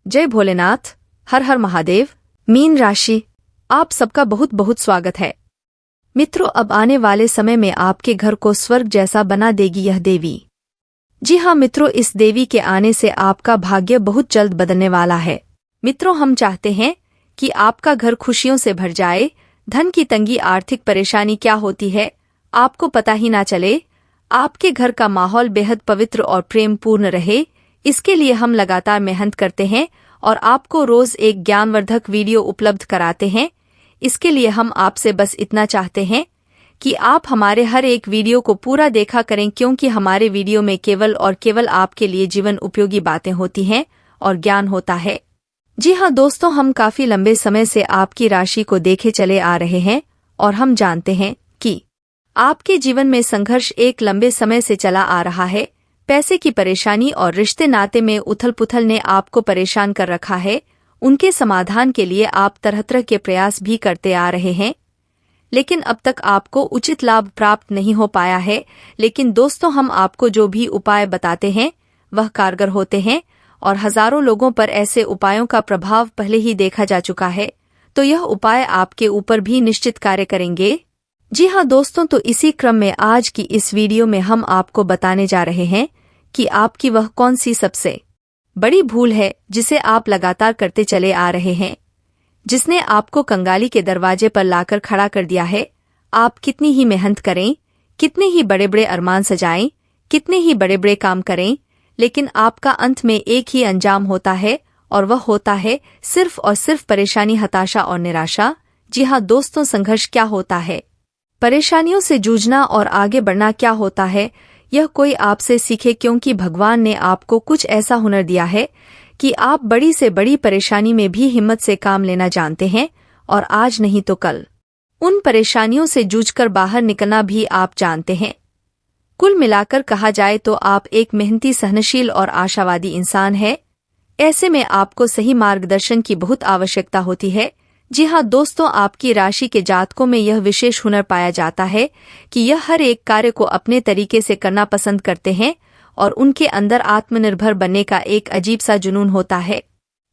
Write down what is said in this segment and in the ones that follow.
जय भोलेनाथ। हर हर महादेव। मीन राशि, आप सबका बहुत बहुत स्वागत है। मित्रों, अब आने वाले समय में आपके घर को स्वर्ग जैसा बना देगी यह देवी। जी हाँ मित्रों, इस देवी के आने से आपका भाग्य बहुत जल्द बदलने वाला है। मित्रों, हम चाहते हैं कि आपका घर खुशियों से भर जाए। धन की तंगी, आर्थिक परेशानी क्या होती है आपको पता ही ना चले। आपके घर का माहौल बेहद पवित्र और प्रेम पूर्ण रहे, इसके लिए हम लगातार मेहनत करते हैं और आपको रोज एक ज्ञानवर्धक वीडियो उपलब्ध कराते हैं। इसके लिए हम आपसे बस इतना चाहते हैं कि आप हमारे हर एक वीडियो को पूरा देखा करें, क्योंकि हमारे वीडियो में केवल और केवल आपके लिए जीवन उपयोगी बातें होती हैं और ज्ञान होता है। जी हाँ दोस्तों, हम काफी लंबे समय से आपकी राशि को देखे चले आ रहे हैं और हम जानते हैं कि आपके जीवन में संघर्ष एक लंबे समय से चला आ रहा है। पैसे की परेशानी और रिश्ते नाते में उथल पुथल ने आपको परेशान कर रखा है। उनके समाधान के लिए आप तरह तरह के प्रयास भी करते आ रहे हैं, लेकिन अब तक आपको उचित लाभ प्राप्त नहीं हो पाया है। लेकिन दोस्तों, हम आपको जो भी उपाय बताते हैं वह कारगर होते हैं और हजारों लोगों पर ऐसे उपायों का प्रभाव पहले ही देखा जा चुका है, तो यह उपाय आपके ऊपर भी निश्चित कार्य करेंगे। जी हाँ दोस्तों, तो इसी क्रम में आज की इस वीडियो में हम आपको बताने जा रहे हैं कि आपकी वह कौन सी सबसे बड़ी भूल है जिसे आप लगातार करते चले आ रहे हैं, जिसने आपको कंगाली के दरवाजे पर लाकर खड़ा कर दिया है। आप कितनी ही मेहनत करें, कितने ही बड़े बड़े अरमान सजाएं, कितने ही बड़े बड़े काम करें, लेकिन आपका अंत में एक ही अंजाम होता है और वह होता है सिर्फ और सिर्फ परेशानी, हताशा और निराशा। जी हाँ दोस्तों, संघर्ष क्या होता है, परेशानियों से जूझना और आगे बढ़ना क्या होता है, यह कोई आपसे सीखे, क्योंकि भगवान ने आपको कुछ ऐसा हुनर दिया है कि आप बड़ी से बड़ी परेशानी में भी हिम्मत से काम लेना जानते हैं और आज नहीं तो कल उन परेशानियों से जूझकर बाहर निकलना भी आप जानते हैं। कुल मिलाकर कहा जाए तो आप एक मेहनती, सहनशील और आशावादी इंसान हैं। ऐसे में आपको सही मार्गदर्शन की बहुत आवश्यकता होती है। जी हाँ दोस्तों, आपकी राशि के जातकों में यह विशेष हुनर पाया जाता है कि यह हर एक कार्य को अपने तरीके से करना पसंद करते हैं और उनके अंदर आत्मनिर्भर बनने का एक अजीब सा जुनून होता है।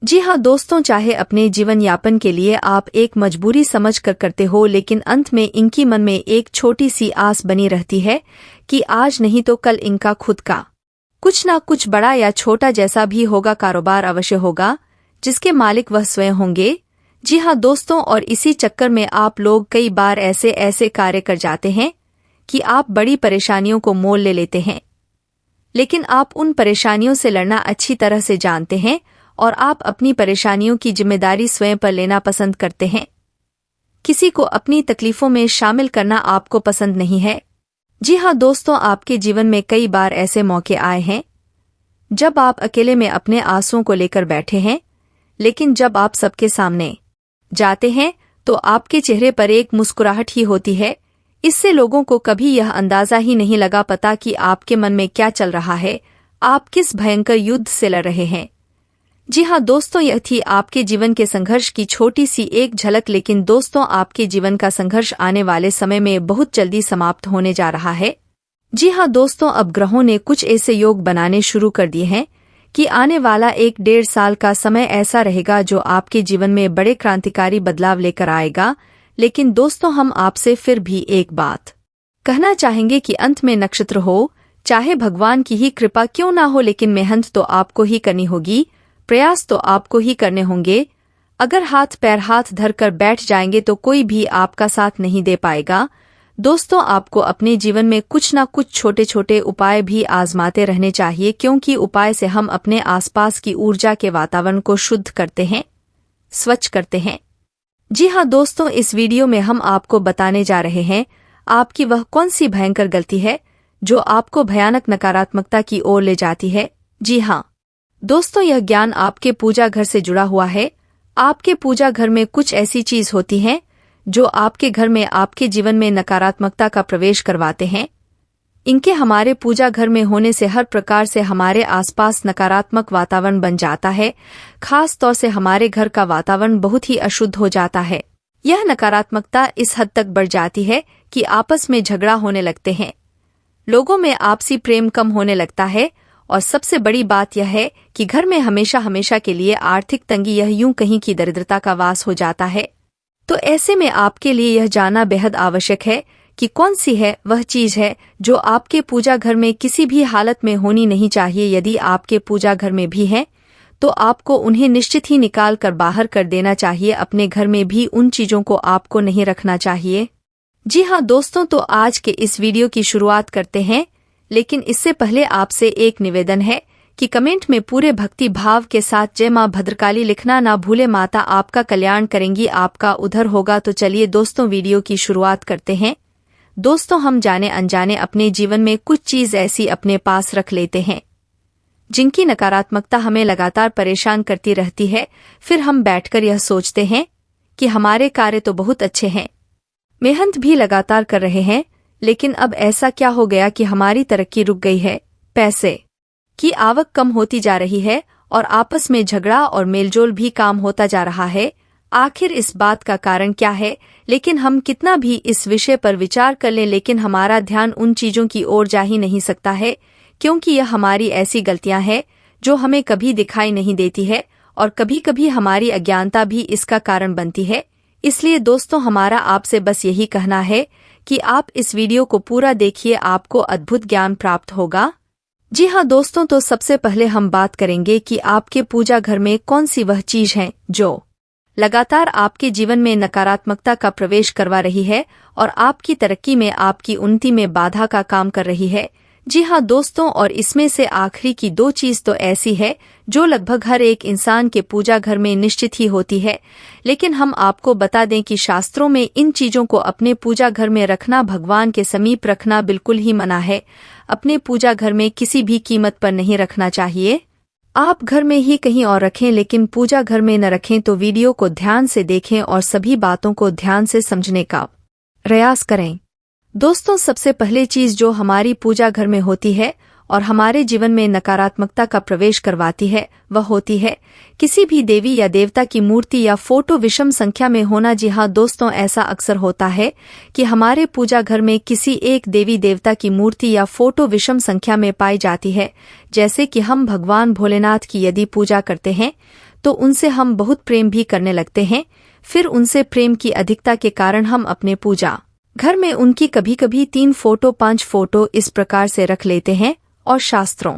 जी हाँ दोस्तों, चाहे अपने जीवन यापन के लिए आप एक मजबूरी समझ कर करते हो, लेकिन अंत में इनकी मन में एक छोटी सी आस बनी रहती है कि आज नहीं तो कल इनका खुद का कुछ ना कुछ बड़ा या छोटा जैसा भी होगा कारोबार अवश्य होगा, जिसके मालिक वह स्वयं होंगे। जी हाँ दोस्तों, और इसी चक्कर में आप लोग कई बार ऐसे ऐसे कार्य कर जाते हैं कि आप बड़ी परेशानियों को मोल ले लेते हैं, लेकिन आप उन परेशानियों से लड़ना अच्छी तरह से जानते हैं और आप अपनी परेशानियों की जिम्मेदारी स्वयं पर लेना पसंद करते हैं। किसी को अपनी तकलीफों में शामिल करना आपको पसंद नहीं है। जी हाँ दोस्तों, आपके जीवन में कई बार ऐसे मौके आए हैं जब आप अकेले में अपने आंसुओं को लेकर बैठे हैं, लेकिन जब आप सबके सामने जाते हैं तो आपके चेहरे पर एक मुस्कुराहट ही होती है। इससे लोगों को कभी यह अंदाजा ही नहीं लगा पता कि आपके मन में क्या चल रहा है, आप किस भयंकर युद्ध से लड़ रहे हैं। जी हाँ दोस्तों, यह थी आपके जीवन के संघर्ष की छोटी सी एक झलक, लेकिन दोस्तों आपके जीवन का संघर्ष आने वाले समय में बहुत जल्दी समाप्त होने जा रहा है। जी हाँ दोस्तों, अब ग्रहों ने कुछ ऐसे योग बनाने शुरू कर दिए हैं कि आने वाला 1-1.5 साल का समय ऐसा रहेगा जो आपके जीवन में बड़े क्रांतिकारी बदलाव लेकर आएगा। लेकिन दोस्तों, हम आपसे फिर भी एक बात कहना चाहेंगे कि अंत में नक्षत्र हो, चाहे भगवान की ही कृपा क्यों ना हो, लेकिन मेहनत तो आपको ही करनी होगी, प्रयास तो आपको ही करने होंगे। अगर हाथ पैर हाथ धर कर बैठ जाएंगे तो कोई भी आपका साथ नहीं दे पाएगा। दोस्तों, आपको अपने जीवन में कुछ ना कुछ छोटे छोटे उपाय भी आजमाते रहने चाहिए, क्योंकि उपाय से हम अपने आसपास की ऊर्जा के वातावरण को शुद्ध करते हैं, स्वच्छ करते हैं। जी हाँ दोस्तों, इस वीडियो में हम आपको बताने जा रहे हैं आपकी वह कौन सी भयंकर गलती है जो आपको भयानक नकारात्मकता की ओर ले जाती है। जी हाँ दोस्तों, यह ज्ञान आपके पूजा घर से जुड़ा हुआ है। आपके पूजा घर में कुछ ऐसी चीज होती हैं जो आपके घर में, आपके जीवन में नकारात्मकता का प्रवेश करवाते हैं। इनके हमारे पूजा घर में होने से हर प्रकार से हमारे आसपास नकारात्मक वातावरण बन जाता है। खास तौर से हमारे घर का वातावरण बहुत ही अशुद्ध हो जाता है। यह नकारात्मकता इस हद तक बढ़ जाती है कि आपस में झगड़ा होने लगते हैं, लोगों में आपसी प्रेम कम होने लगता है और सबसे बड़ी बात यह है कि घर में हमेशा हमेशा के लिए आर्थिक तंगी, यह यूं कहीं की दरिद्रता का वास हो जाता है। तो ऐसे में आपके लिए यह जानना बेहद आवश्यक है कि कौन सी है वह चीज है जो आपके पूजा घर में किसी भी हालत में होनी नहीं चाहिए। यदि आपके पूजा घर में भी है तो आपको उन्हें निश्चित ही निकाल कर बाहर कर देना चाहिए। अपने घर में भी उन चीजों को आपको नहीं रखना चाहिए। जी हाँ दोस्तों, तो आज के इस वीडियो की शुरुआत करते हैं, लेकिन इससे पहले आपसे एक निवेदन है कि कमेंट में पूरे भक्ति भाव के साथ जय मां भद्रकाली लिखना ना भूले। माता आपका कल्याण करेंगी, आपका उद्धार होगा। तो चलिए दोस्तों वीडियो की शुरुआत करते हैं। दोस्तों, हम जाने अनजाने अपने जीवन में कुछ चीज ऐसी अपने पास रख लेते हैं जिनकी नकारात्मकता हमें लगातार परेशान करती रहती है। फिर हम बैठकर यह सोचते हैं कि हमारे कार्य तो बहुत अच्छे हैं, मेहनत भी लगातार कर रहे हैं, लेकिन अब ऐसा क्या हो गया कि हमारी तरक्की रुक गई है, पैसे की आवक कम होती जा रही है और आपस में झगड़ा और मेलजोल भी काम होता जा रहा है। आखिर इस बात का कारण क्या है? लेकिन हम कितना भी इस विषय पर विचार कर लें, लेकिन हमारा ध्यान उन चीजों की ओर जा ही नहीं सकता है, क्योंकि यह हमारी ऐसी गलतियां हैं जो हमें कभी दिखाई नहीं देती है और कभी कभी हमारी अज्ञानता भी इसका कारण बनती है। इसलिए दोस्तों, हमारा आपसे बस यही कहना है कि आप इस वीडियो को पूरा देखिए, आपको अद्भुत ज्ञान प्राप्त होगा। जी हाँ दोस्तों, तो सबसे पहले हम बात करेंगे कि आपके पूजा घर में कौन सी वह चीज है जो लगातार आपके जीवन में नकारात्मकता का प्रवेश करवा रही है और आपकी तरक्की में, आपकी उन्नति में बाधा का काम कर रही है। जी हाँ दोस्तों, और इसमें से आखिरी की दो चीज तो ऐसी है जो लगभग हर एक इंसान के पूजा घर में निश्चित ही होती है, लेकिन हम आपको बता दें कि शास्त्रों में इन चीजों को अपने पूजा घर में रखना, भगवान के समीप रखना बिल्कुल ही मना है। अपने पूजा घर में किसी भी कीमत पर नहीं रखना चाहिए। आप घर में ही कहीं और रखें, लेकिन पूजा घर में न रखें। तो वीडियो को ध्यान से देखें और सभी बातों को ध्यान से समझने का प्रयास करें। दोस्तों, सबसे पहले चीज जो हमारी पूजा घर में होती है और हमारे जीवन में नकारात्मकता का प्रवेश करवाती है, वह होती है किसी भी देवी या देवता की मूर्ति या फोटो विषम संख्या में होना। जी हाँ दोस्तों, ऐसा अक्सर होता है कि हमारे पूजा घर में किसी एक देवी देवता की मूर्ति या फोटो विषम संख्या में पाई जाती है। जैसे कि हम भगवान भोलेनाथ की यदि पूजा करते हैं तो उनसे हम बहुत प्रेम भी करने लगते हैं। फिर उनसे प्रेम की अधिकता के कारण हम अपने पूजा घर में उनकी कभी कभी 3 फोटो 5 फोटो इस प्रकार से रख लेते हैं, और शास्त्रों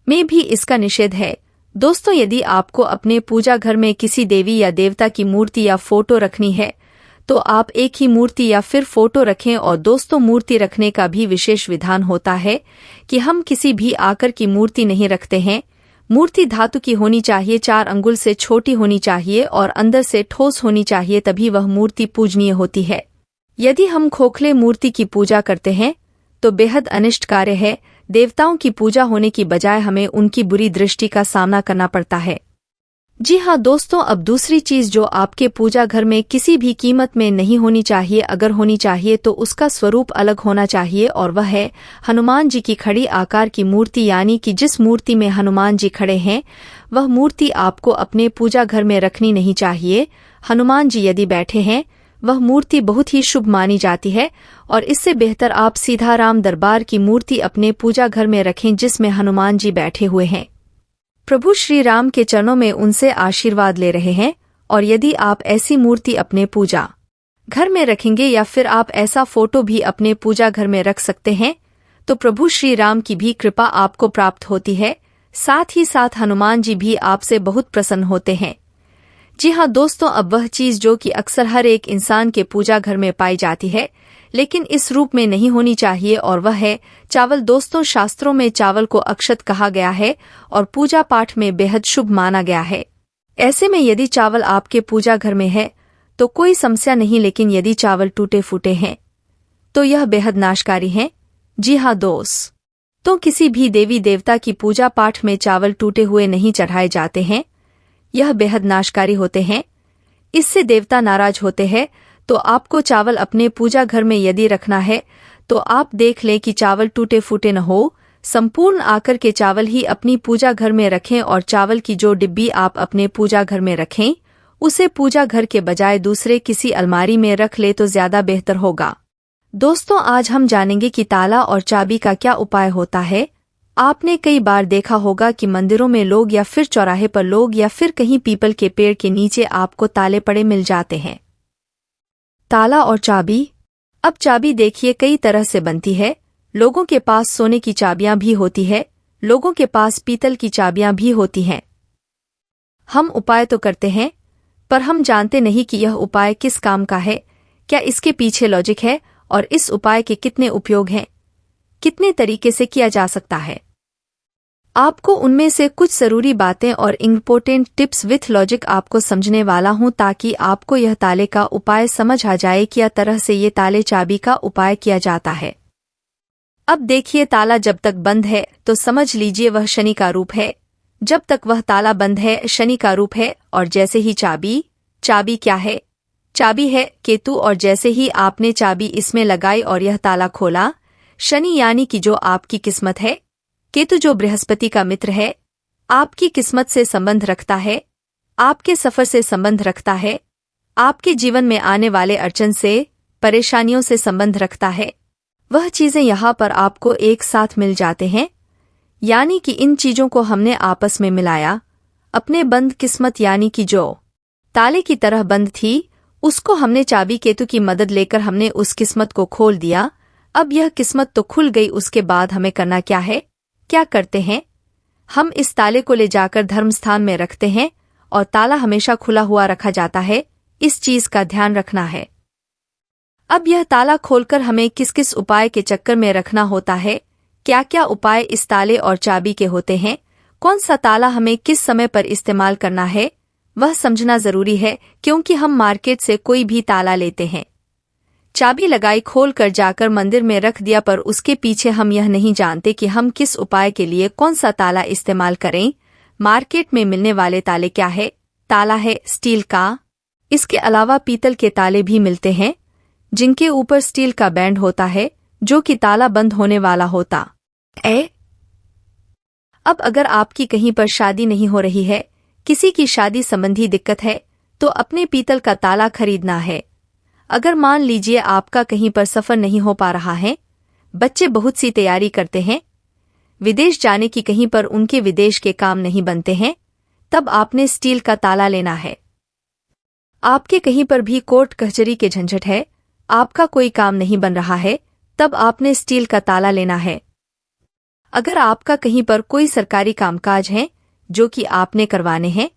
में भी इसका निषेध है। दोस्तों, यदि आपको अपने पूजा घर में किसी देवी या देवता की मूर्ति या फोटो रखनी है तो आप एक ही मूर्ति या फिर फोटो रखें। और दोस्तों, मूर्ति रखने का भी विशेष विधान होता है कि हम किसी भी आकार की मूर्ति नहीं रखते हैं। मूर्ति धातु की होनी चाहिए, 4 अंगुल से छोटी होनी चाहिए और अंदर से ठोस होनी चाहिए, तभी वह मूर्ति पूजनीय होती है। यदि हम खोखले मूर्ति की पूजा करते हैं तो बेहद अनिष्ट कार्य है। देवताओं की पूजा होने की बजाय हमें उनकी बुरी दृष्टि का सामना करना पड़ता है। जी हाँ दोस्तों, अब दूसरी चीज जो आपके पूजा घर में किसी भी कीमत में नहीं होनी चाहिए, अगर होनी चाहिए तो उसका स्वरूप अलग होना चाहिए, और वह है हनुमान जी की खड़ी आकार की मूर्ति। यानी कि जिस मूर्ति में हनुमान जी खड़े हैं वह मूर्ति आपको अपने पूजा घर में रखनी नहीं चाहिए। हनुमान जी यदि बैठे हैं वह मूर्ति बहुत ही शुभ मानी जाती है, और इससे बेहतर आप सीधा राम दरबार की मूर्ति अपने पूजा घर में रखें जिसमें हनुमान जी बैठे हुए हैं, प्रभु श्री राम के चरणों में उनसे आशीर्वाद ले रहे हैं। और यदि आप ऐसी मूर्ति अपने पूजा घर में रखेंगे या फिर आप ऐसा फोटो भी अपने पूजा घर में रख सकते हैं तो प्रभु श्री राम की भी कृपा आपको प्राप्त होती है। साथ ही साथ हनुमान जी भी आपसे बहुत प्रसन्न होते हैं। जी हाँ दोस्तों, अब वह चीज जो कि अक्सर हर एक इंसान के पूजा घर में पाई जाती है लेकिन इस रूप में नहीं होनी चाहिए, और वह है चावल। दोस्तों, शास्त्रों में चावल को अक्षत कहा गया है और पूजा पाठ में बेहद शुभ माना गया है। ऐसे में यदि चावल आपके पूजा घर में है तो कोई समस्या नहीं, लेकिन यदि चावल टूटे फूटे हैं तो यह बेहद नाशकारी है। जी हाँ दोस्त, तो किसी भी देवी देवता की पूजा पाठ में चावल टूटे हुए नहीं चढ़ाए जाते हैं, यह बेहद नाशकारी होते हैं। इससे देवता नाराज होते हैं। तो आपको चावल अपने पूजा घर में यदि रखना है तो आप देख लें कि चावल टूटे फूटे न हो, संपूर्ण आकर के चावल ही अपनी पूजा घर में रखें। और चावल की जो डिब्बी आप अपने पूजा घर में रखें उसे पूजा घर के बजाय दूसरे किसी अलमारी में रख ले तो ज्यादा बेहतर होगा। दोस्तों, आज हम जानेंगे कि ताला और चाबी का क्या उपाय होता है। आपने कई बार देखा होगा कि मंदिरों में लोग या फिर चौराहे पर लोग या फिर कहीं पीपल के पेड़ के नीचे आपको ताले पड़े मिल जाते हैं। ताला और चाबी। अब चाबी देखिए कई तरह से बनती है। लोगों के पास सोने की चाबियां भी होती है, लोगों के पास पीतल की चाबियां भी होती हैं। हम उपाय तो करते हैं, पर हम जानते नहीं कि यह उपाय किस काम का है, क्या इसके पीछे लॉजिक है और इस उपाय के कितने उपयोग हैं, कितने तरीके से किया जा सकता है। आपको उनमें से कुछ जरूरी बातें और इम्पोर्टेंट टिप्स विथ लॉजिक आपको समझने वाला हूं, ताकि आपको यह ताले का उपाय समझ आ जाए कि यह तरह से ये ताले चाबी का उपाय किया जाता है। अब देखिए, ताला जब तक बंद है तो समझ लीजिए वह शनि का रूप है। जब तक वह ताला बंद है शनि का रूप है। और जैसे ही चाबी क्या है? चाबी है केतु। और जैसे ही आपने चाबी इसमें लगाई और यह ताला खोला, शनि यानी कि जो आपकी किस्मत है, केतु जो बृहस्पति का मित्र है, आपकी किस्मत से संबंध रखता है, आपके सफर से संबंध रखता है, आपके जीवन में आने वाले अड़चन से, परेशानियों से संबंध रखता है। वह चीजें यहाँ पर आपको एक साथ मिल जाते हैं, यानी कि इन चीजों को हमने आपस में मिलाया। अपने बंद किस्मत यानी कि जो ताले की तरह बंद थी, उसको हमने चाबी केतु की मदद लेकर हमने उस किस्मत को खोल दिया। अब यह किस्मत तो खुल गई, उसके बाद हमें करना क्या है? क्या करते हैं हम? इस ताले को ले जाकर धर्मस्थान में रखते हैं और ताला हमेशा खुला हुआ रखा जाता है। इस चीज का ध्यान रखना है। अब यह ताला खोलकर हमें किस किस उपाय के चक्कर में रखना होता है, क्या क्या उपाय इस ताले और चाबी के होते हैं, कौन सा ताला हमें किस समय पर इस्तेमाल करना है, वह समझना जरूरी है। क्योंकि हम मार्केट से कोई भी ताला लेते हैं, चाबी लगाई, खोल कर जाकर मंदिर में रख दिया, पर उसके पीछे हम यह नहीं जानते कि हम किस उपाय के लिए कौन सा ताला इस्तेमाल करें। मार्केट में मिलने वाले ताले क्या है? ताला है स्टील का। इसके अलावा पीतल के ताले भी मिलते हैं, जिनके ऊपर स्टील का बैंड होता है, जो कि ताला बंद होने वाला होता है। अब अगर आपकी कहीं पर शादी नहीं हो रही है, किसी की शादी संबंधी दिक्कत है, तो अपने पीतल का ताला खरीदना है। अगर मान लीजिए आपका कहीं पर सफर नहीं हो पा रहा है, बच्चे बहुत सी तैयारी करते हैं, विदेश जाने की, कहीं पर उनके विदेश के काम नहीं बनते हैं, तब आपने स्टील का ताला लेना है। आपके कहीं पर भी कोर्ट कचहरी के झंझट है, आपका कोई काम नहीं बन रहा है, तब आपने स्टील का ताला लेना है। अगर आपका कहीं पर कोई सरकारी कामकाज है जो कि आपने करवाने हैं,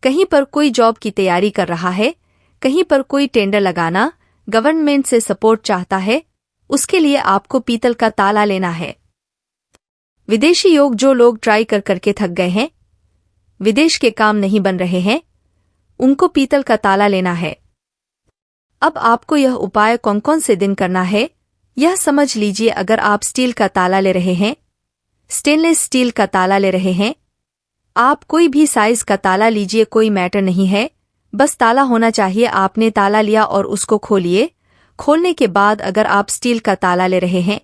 कहीं पर कोई जॉब की तैयारी कर रहा है, कहीं पर कोई टेंडर लगाना, गवर्नमेंट से सपोर्ट चाहता है, उसके लिए आपको पीतल का ताला लेना है। विदेशी योग, जो लोग ट्राई कर करके थक गए हैं, विदेश के काम नहीं बन रहे हैं, उनको पीतल का ताला लेना है। अब आपको यह उपाय कौन कौन से दिन करना है, यह समझ लीजिए। अगर आप स्टील का ताला ले रहे हैं, स्टेनलेस स्टील का ताला ले रहे हैं, आप कोई भी साइज का ताला लीजिए, कोई मैटर नहीं है, बस ताला होना चाहिए। आपने ताला लिया और उसको खोलिए। खोलने के बाद अगर आप स्टील का ताला ले रहे हैं,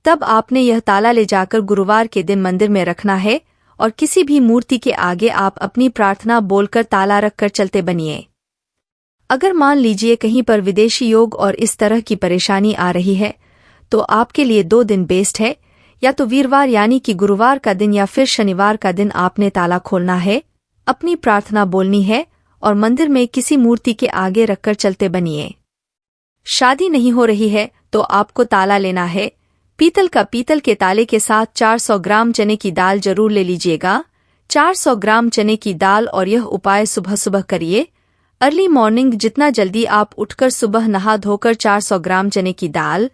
तब आपने यह ताला ले जाकर गुरुवार के दिन मंदिर में रखना है और किसी भी मूर्ति के आगे आप अपनी प्रार्थना बोलकर ताला रखकर चलते बनिए। अगर मान लीजिए कहीं पर विदेशी योग और इस तरह की परेशानी आ रही है, तो आपके लिए 2 दिन बेस्ट है। या तो वीरवार यानी कि गुरुवार का दिन, या फिर शनिवार का दिन आपने ताला खोलना है, अपनी प्रार्थना बोलनी है और मंदिर में किसी मूर्ति के आगे रखकर चलते बनिए। शादी नहीं हो रही है तो आपको ताला लेना है पीतल का। पीतल के ताले के साथ 400 ग्राम चने की दाल जरूर ले लीजिएगा। 400 ग्राम चने की दाल। और यह उपाय सुबह सुबह करिए, अर्ली मॉर्निंग, जितना जल्दी आप उठकर सुबह नहा धोकर 400 ग्राम चने की दाल,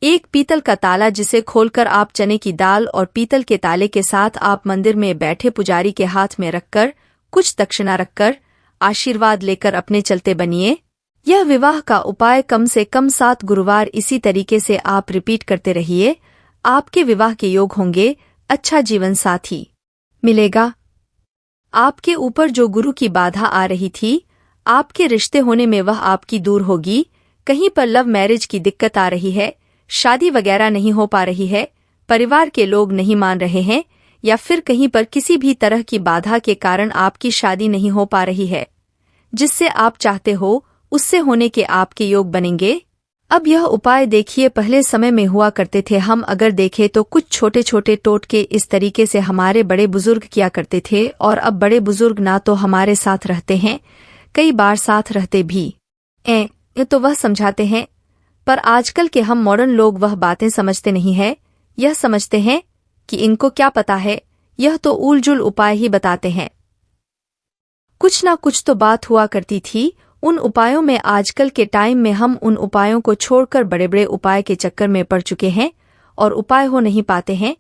एक पीतल का ताला जिसे खोलकर आप चने की दाल और पीतल के ताले के साथ आप मंदिर में बैठे पुजारी के हाथ में रखकर कुछ दक्षिणा रखकर आशीर्वाद लेकर अपने चलते बनिए। यह विवाह का उपाय कम से कम 7 गुरुवार इसी तरीके से आप रिपीट करते रहिए। आपके विवाह के योग होंगे, अच्छा जीवन साथी मिलेगा। आपके ऊपर जो गुरु की बाधा आ रही थी, आपके रिश्ते होने में वह आपकी दूर होगी। कहीं पर लव मैरिज की दिक्कत आ रही है, शादी वगैरह नहीं हो पा रही है, परिवार के लोग नहीं मान रहे हैं, या फिर कहीं पर किसी भी तरह की बाधा के कारण आपकी शादी नहीं हो पा रही है, जिससे आप चाहते हो उससे होने के आपके योग बनेंगे। अब यह उपाय देखिए, पहले समय में हुआ करते थे। हम अगर देखें तो कुछ छोटे छोटे टोटके इस तरीके से हमारे बड़े बुजुर्ग किया करते थे, और अब बड़े बुजुर्ग ना तो हमारे साथ रहते हैं, कई बार साथ रहते भी ये तो वह समझाते हैं, पर आजकल के हम मॉडर्न लोग वह बातें समझते नहीं है। यह समझते हैं कि इनको क्या पता है, यह तो उलझुल उपाय ही बताते हैं। कुछ ना कुछ तो बात हुआ करती थी उन उपायों में। आजकल के टाइम में हम उन उपायों को छोड़कर बड़े बड़े उपाय के चक्कर में पड़ चुके हैं और उपाय हो नहीं पाते हैं,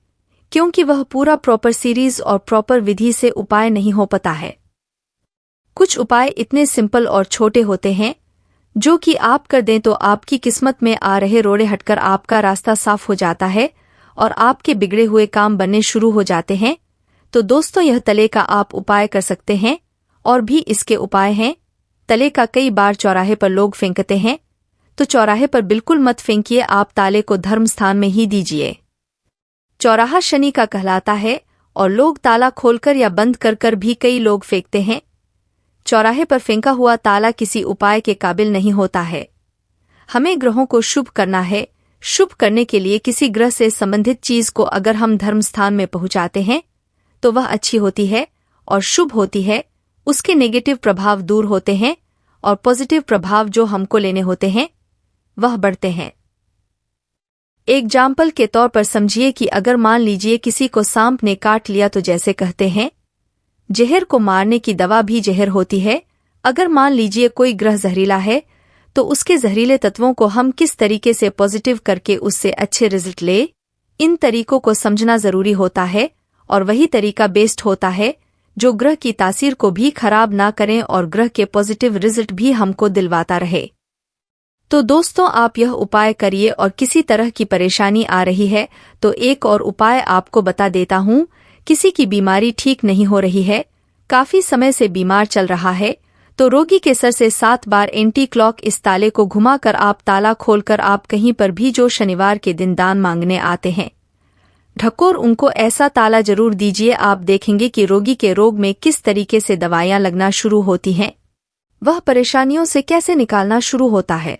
क्योंकि वह पूरा प्रॉपर सीरीज और प्रॉपर विधि से उपाय नहीं हो पाता है। कुछ उपाय इतने सिंपल और छोटे होते हैं जो कि आप कर दें तो आपकी किस्मत में आ रहे रोड़े हटकर आपका रास्ता साफ हो जाता है और आपके बिगड़े हुए काम बनने शुरू हो जाते हैं। तो दोस्तों, यह तले का आप उपाय कर सकते हैं, और भी इसके उपाय हैं। तले का कई बार चौराहे पर लोग फेंकते हैं, तो चौराहे पर बिल्कुल मत फेंकिए, आप ताले को धर्म स्थान में ही दीजिए। चौराहा शनि का कहलाता है और लोग ताला खोलकर या बंद कर कर भी कई लोग फेंकते हैं। चौराहे पर फेंका हुआ ताला किसी उपाय के काबिल नहीं होता है। हमें ग्रहों को शुभ करना है। शुभ करने के लिए किसी ग्रह से संबंधित चीज को अगर हम धर्म स्थान में पहुंचाते हैं तो वह अच्छी होती है और शुभ होती है। उसके नेगेटिव प्रभाव दूर होते हैं और पॉजिटिव प्रभाव जो हमको लेने होते हैं वह बढ़ते हैं। एग्जाम्पल के तौर पर समझिए कि अगर मान लीजिए किसी को सांप ने काट लिया, तो जैसे कहते हैं जहर को मारने की दवा भी जहर होती है। अगर मान लीजिए कोई ग्रह जहरीला है, तो उसके जहरीले तत्वों को हम किस तरीके से पॉजिटिव करके उससे अच्छे रिजल्ट ले, इन तरीकों को समझना जरूरी होता है। और वही तरीका बेस्ट होता है जो ग्रह की तासीर को भी खराब ना करें और ग्रह के पॉजिटिव रिजल्ट भी हमको दिलवाता रहे। तो दोस्तों, आप यह उपाय करिए, और किसी तरह की परेशानी आ रही है तो एक और उपाय आपको बता देता हूँ। किसी की बीमारी ठीक नहीं हो रही है, काफी समय से बीमार चल रहा है, तो रोगी के सर से 7 बार एंटी क्लॉक इस ताले को घुमाकर आप ताला खोलकर आप कहीं पर भी जो शनिवार के दिन दान मांगने आते हैं, ढकोर उनको ऐसा ताला जरूर दीजिए। आप देखेंगे कि रोगी के रोग में किस तरीके से दवाइयां लगना शुरू होती हैं, वह परेशानियों से कैसे निकालना शुरू होता है।